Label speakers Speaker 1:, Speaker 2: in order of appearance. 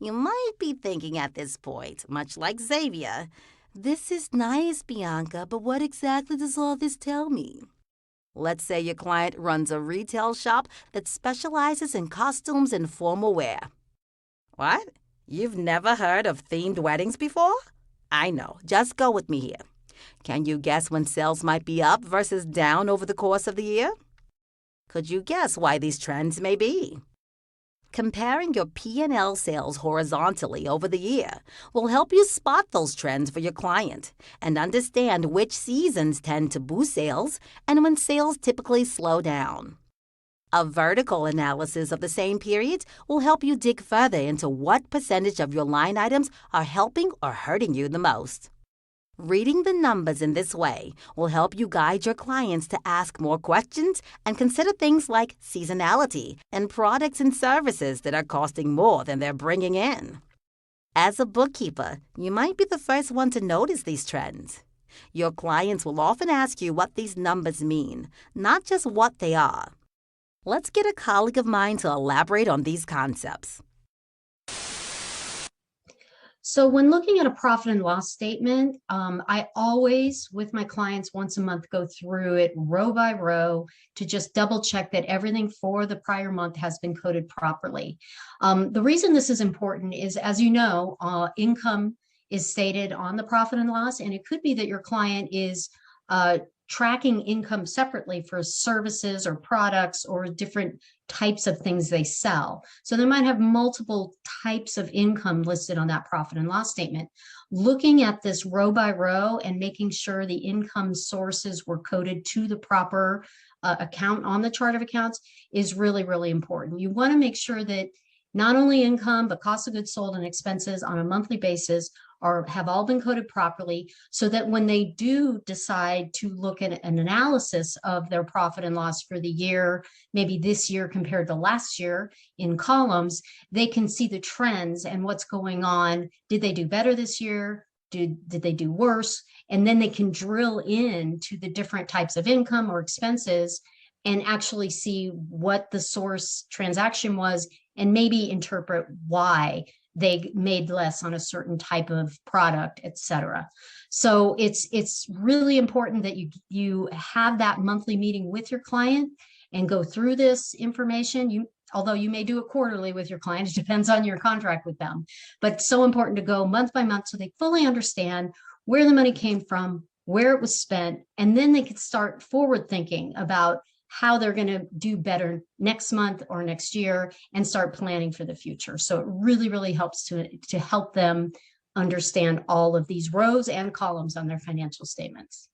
Speaker 1: You might be thinking at this point, much like Xavier, this is nice, Bianca, but what exactly does all this tell me? Let's say your client runs a retail shop that specializes in costumes and formal wear. What? You've never heard of themed weddings before? I know. Just go with me here. Can you guess when sales might be up versus down over the course of the year? Could you guess why these trends may be? Comparing your P&L sales horizontally over the year will help you spot those trends for your client and understand which seasons tend to boost sales and when sales typically slow down. A vertical analysis of the same periods will help you dig further into what percentage of your line items are helping or hurting you the most. Reading the numbers in this way will help you guide your clients to ask more questions and consider things like seasonality and products and services that are costing more than they're bringing in. As a bookkeeper, you might be the first one to notice these trends. Your clients will often ask you what these numbers mean, not just what they are. Let's get a colleague of mine to elaborate on these concepts.
Speaker 2: So when looking at a profit and loss statement, I always, with my clients once a month, go through it row by row to just double check that everything for the prior month has been coded properly. The reason this is important is, as you know, income is stated on the profit and loss, and it could be that your client is tracking income separately for services or products or different types of things they sell. So they might have multiple types of income listed on that profit and loss statement. Looking at this row by row and making sure the income sources were coded to the proper account on the chart of accounts is really, really important. You want to make sure that not only income, but cost of goods sold and expenses on a monthly basis have all been coded properly, so that when they do decide to look at an analysis of their profit and loss for the year, maybe this year compared to last year in columns, they can see the trends and what's going on. Did they do better this year? Did they do worse? And then they can drill into the different types of income or expenses and actually see what the source transaction was and maybe interpret why they made less on a certain type of product, etc. So it's really important that you have that monthly meeting with your client and go through this information. Although you may do it quarterly with your client, it depends on your contract with them. But it's so important to go month by month so they fully understand where the money came from, where it was spent, and then they can start forward thinking about how they're going to do better next month or next year and start planning for the future. So it really, really helps to help them understand all of these rows and columns on their financial statements.